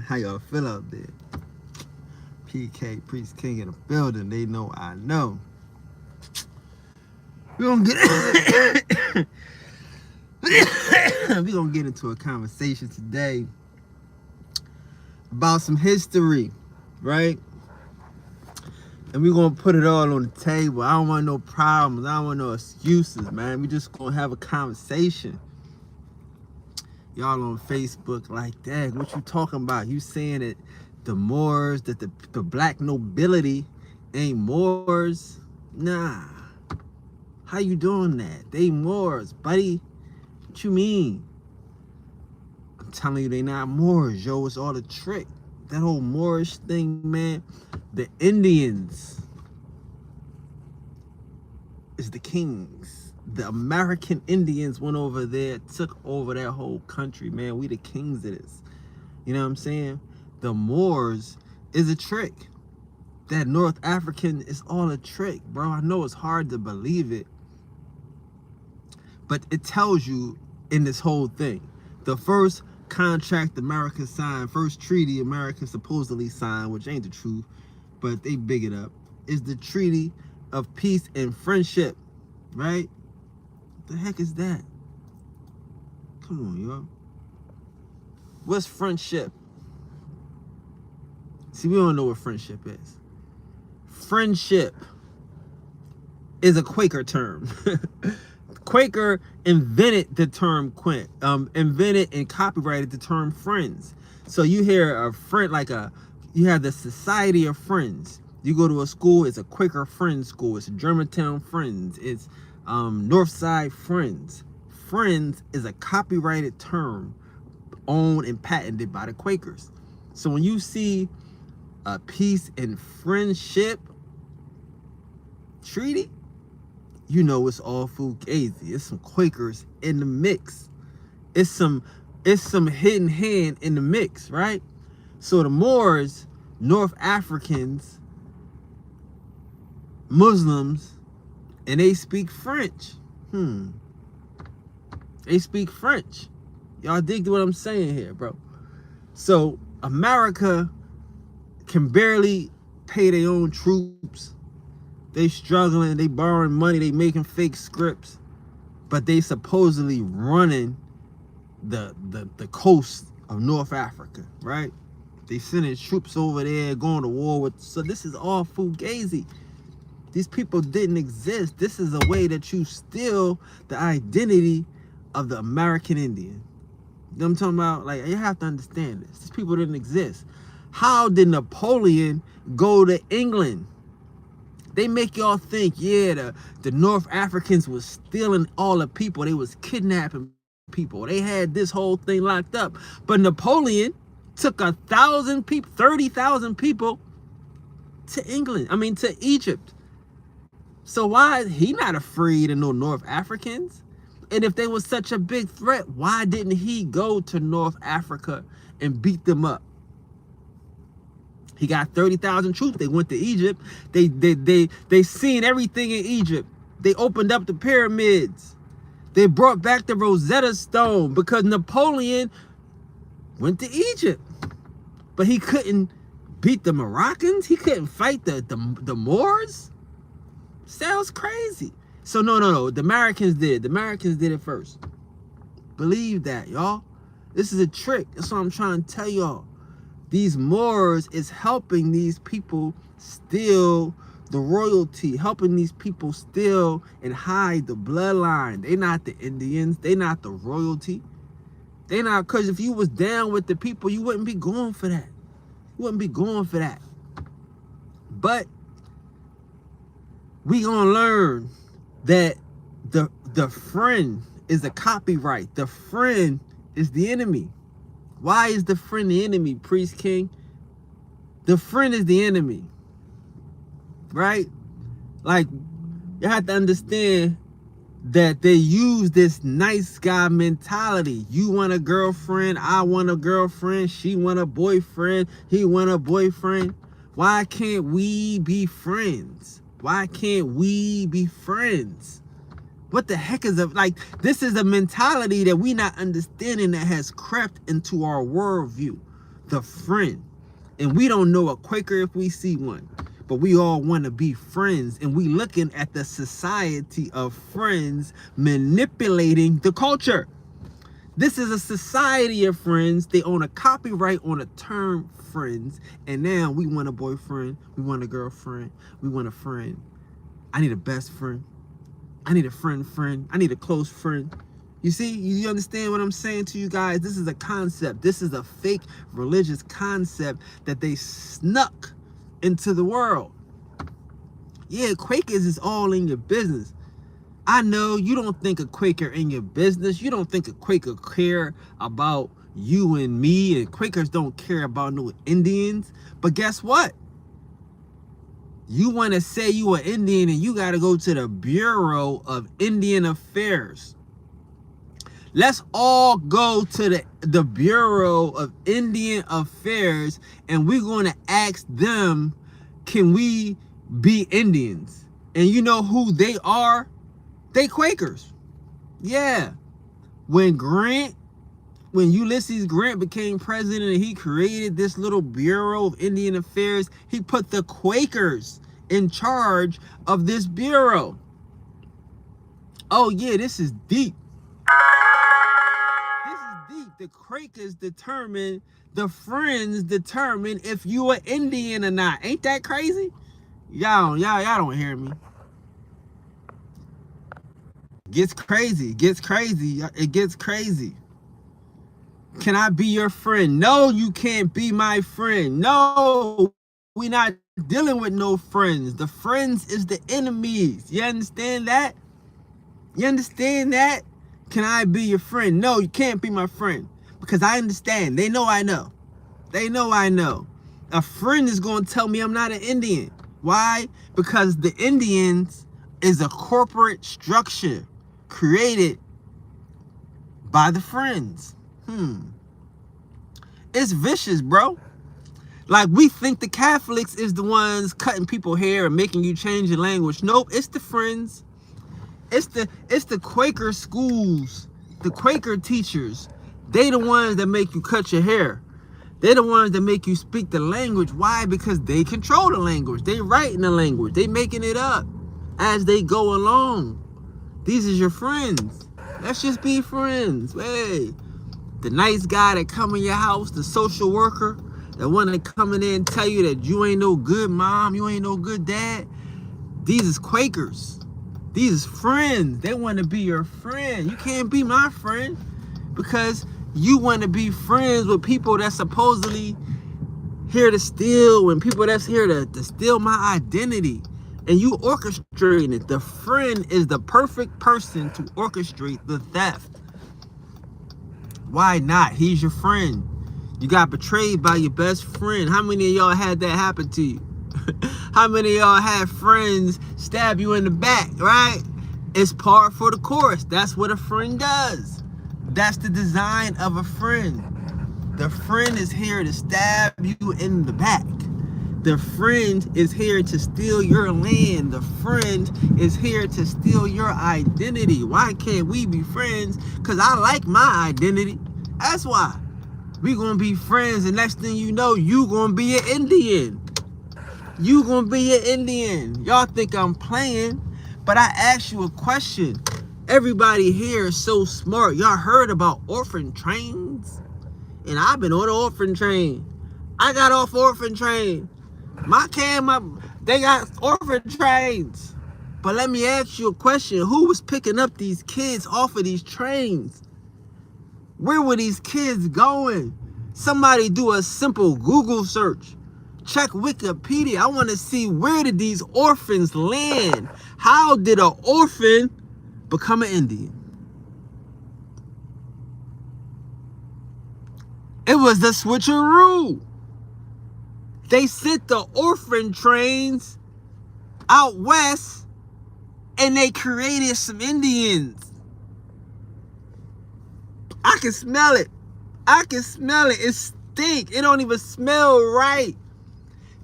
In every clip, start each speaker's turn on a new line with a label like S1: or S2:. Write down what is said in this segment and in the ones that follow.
S1: How y'all feel out there? PK, Priest King in the building. They know I know. We're gonna get we're gonna get into a conversation today about some history, right? And we're gonna put it all on the table. I don't want no problems. I don't want no excuses, man. We just gonna have a conversation. Y'all on Facebook like that. What you talking about? You saying that the Moors, that the black nobility ain't Moors? Nah. How you doing that? They Moors, buddy. What you mean? I'm telling you, they not Moors, yo. It's all a trick. That whole Moorish thing, man. The Indians is the kings. The American Indians went over there, took over that whole country, man. We the kings of this. You know what I'm saying? The Moors is a trick. That North African is all a trick, bro. I know it's hard to believe it, but it tells you in this whole thing. The first contract America signed, first treaty America supposedly signed, which ain't the truth, but they big it up, is the Treaty of Peace and Friendship, right? What the heck is that? Come on, yo. What's friendship? See, we don't know what friendship is. Friendship is a Quaker term. Quaker invented the term invented and copyrighted the term friends. So you hear a friend, like you have the Society of Friends. You go to a school, it's a Quaker Friends school. It's Germantown Friends. It's Northside Friends. Friends is a copyrighted term owned and patented by the Quakers. So when you see a peace and friendship treaty, you know it's all fugazi. It's some Quakers in the mix. It's some hidden hand in the mix, right? So the Moors, North Africans, Muslims, and they speak French. They speak French. Y'all dig what I'm saying here, bro? So America can barely pay their own troops. They struggling, they borrowing money, they making fake scripts, but they supposedly running the coast of North Africa, right? They sending troops over there, going to war with. So this is all fugazi. These people didn't exist. This is a way that you steal the identity of the American Indian. You know what I'm talking about? Like, you have to understand this. These people didn't exist. How did Napoleon go to England? They make y'all think, yeah, the North Africans was stealing all the people. They was kidnapping people. They had this whole thing locked up. But Napoleon took 1,000 people, 30,000 people to to Egypt. So why is he not afraid of no North Africans? And if they was such a big threat, why didn't he go to North Africa and beat them up? He got 30,000 troops. They went to Egypt. They seen everything in Egypt. They opened up the pyramids. They brought back the Rosetta Stone because Napoleon went to Egypt. But he couldn't beat the Moroccans. He couldn't fight the Moors. Sounds crazy. So no. The Americans did. The Americans did it first. Believe that, y'all. This is a trick. That's what I'm trying to tell y'all. These Moors is helping these people steal the royalty, helping these people steal and hide the bloodline. They not the Indians. They not the royalty. They not, because if you was down with the people, you wouldn't be going for that. You wouldn't be going for that. But we gonna learn that the friend is a copyright. The friend is the enemy. Why is the friend the enemy, Priest King? The friend is the enemy, right? Like, you have to understand that they use this nice guy mentality. You want a girlfriend, I want a girlfriend, she want a boyfriend, he want a boyfriend. Why can't we be friends? Why can't we be friends? What the heck is it? Like, this is a mentality that we not understanding that has crept into our worldview. the friend. And we don't know a Quaker if we see one. But we all want to be friends. And we looking at the society of friends manipulating the culture. This is a society of friends. They own a copyright on a term friends. And now we want a boyfriend. We want a girlfriend. We want a friend. I need a best friend. I need a friend. I need a close friend. You see, you understand what I'm saying to you guys? This is a concept. This is a fake religious concept that they snuck into the world. Yeah, Quakers is all in your business. I know you don't think a Quaker in your business. You don't think a Quaker care about you and me, and Quakers don't care about no Indians. But guess what? You want to say you are Indian and you got to go to the Bureau of Indian Affairs. Let's all go to the Bureau of Indian Affairs and we're going to ask them, can we be Indians? And you know who they are? They Quakers. Yeah. When Ulysses Grant became president and he created this little Bureau of Indian Affairs, he put the Quakers in charge of this bureau. Oh yeah, this is deep. The Quakers determine, the friends determine if you are Indian or not. Ain't that crazy? Y'all don't hear me. Gets crazy. It gets crazy. Can I be your friend? No, you can't be my friend. No, we're not dealing with no friends. The friends is the enemies. You understand that? You understand that? Can I be your friend? No, you can't be my friend. Because I understand. They know I know. They know I know. A friend is going to tell me I'm not an Indian. Why? Because the Indians is a corporate structure created by the friends. It's vicious, bro. Like, we think the Catholics is the ones cutting people hair and making you change your language. Nope, it's the friends. It's the Quaker schools, the Quaker teachers. They the ones that make you cut your hair. They the ones that make you speak the language. Why? Because they control the language. They writing the language. They making it up as they go along. These is your friends. Let's just be friends. Hey, the nice guy that come in your house, the social worker, the one that come in there and tell you that you ain't no good mom, you ain't no good dad. These is Quakers. These is friends. They want to be your friend. You can't be my friend because you want to be friends with people that's supposedly here to steal and people that's here to steal my identity. And you orchestrating it. The friend is the perfect person to orchestrate the theft. Why not? He's your friend. You got betrayed by your best friend. How many of y'all had that happen to you? How many of y'all had friends stab you in the back, right? It's par for the course. That's what a friend does. That's the design of a friend. The friend is here to stab you in the back. The friend is here to steal your land. The friend is here to steal your identity. Why can't we be friends? Because I like my identity. That's why. We gonna be friends, and next thing you know, you gonna be an Indian. You gonna be an Indian. Y'all think I'm playing, but I asked you a question. Everybody here is so smart. Y'all heard about orphan trains? And I've been on an orphan train. I got off orphan train. They got orphan trains. But let me ask you a question. Who was picking up these kids off of these trains? Where were these kids going? Somebody do a simple Google search. Check Wikipedia. I want to see, where did these orphans land? How did an orphan become an Indian? It was the switcheroo. They sent the orphan trains out west and they created some Indians. I can smell it. I can smell it. It stink. It don't even smell right.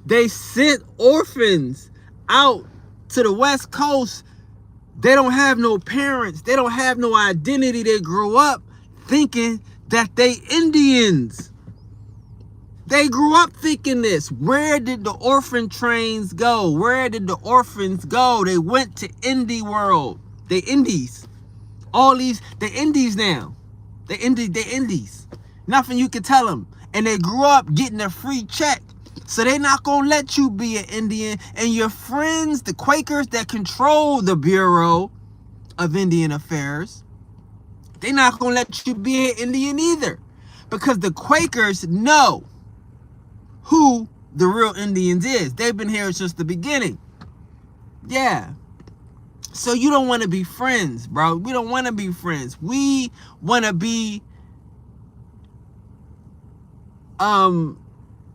S1: They sent orphans out to the West Coast. They don't have no parents. They don't have no identity. They grow up thinking that they Indians. They grew up thinking this. Where did the orphan trains go? Where did the orphans go? They went to Indie World. The Indies. All these, the Indies now. The Indies. Nothing you can tell them. And they grew up getting a free check. So they're not going to let you be an Indian. And your friends, the Quakers that control the Bureau of Indian Affairs, they're not going to let you be an Indian either. Because the Quakers know who the real Indians is. They've been here since the beginning. Yeah. So you don't want to be friends, bro. We don't want to be friends. We want to be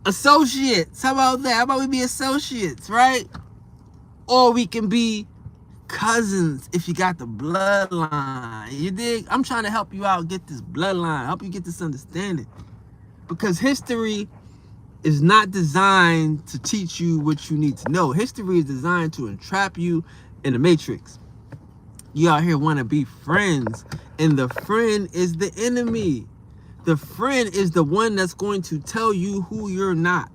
S1: associates. How about that? How about we be associates, right? Or we can be cousins if you got the bloodline. You dig? I'm trying to help you out, get this bloodline, help you get this understanding. Because history is not designed to teach you what you need to know. History is designed to entrap you in the matrix. You out here want to be friends, and the friend is the enemy. The friend is the one that's going to tell you who you're not,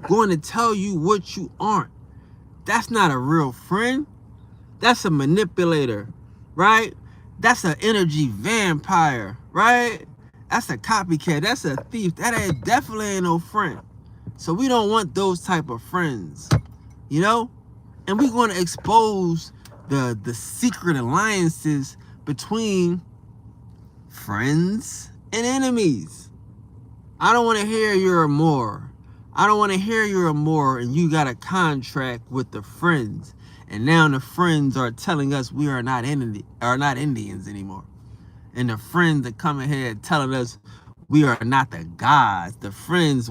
S1: going to tell you what you aren't. That's not a real friend. That's a manipulator, right? That's an energy vampire, right? That's a copycat. That's a thief. That ain't definitely ain't no friend. So we don't want those type of friends, you know? And we're going to expose the secret alliances between friends and enemies. I don't want to hear you're a Moor. I don't want to hear you're a Moor and you got a contract with the friends. And now the friends are telling us we are not Indians anymore. And the friends that come ahead telling us we are not the gods. The friends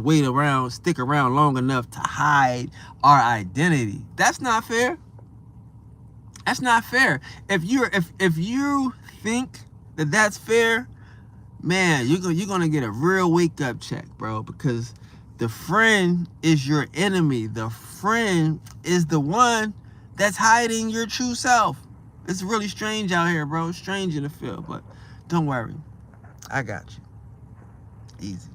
S1: stick around long enough to hide our identity. That's not fair. That's not fair. If you think that that's fair, man, you're gonna get a real wake up check, bro. Because the friend is your enemy. The friend is the one that's hiding your true self. It's really strange out here, bro. It's strange in the field, but don't worry, I got you. Easy.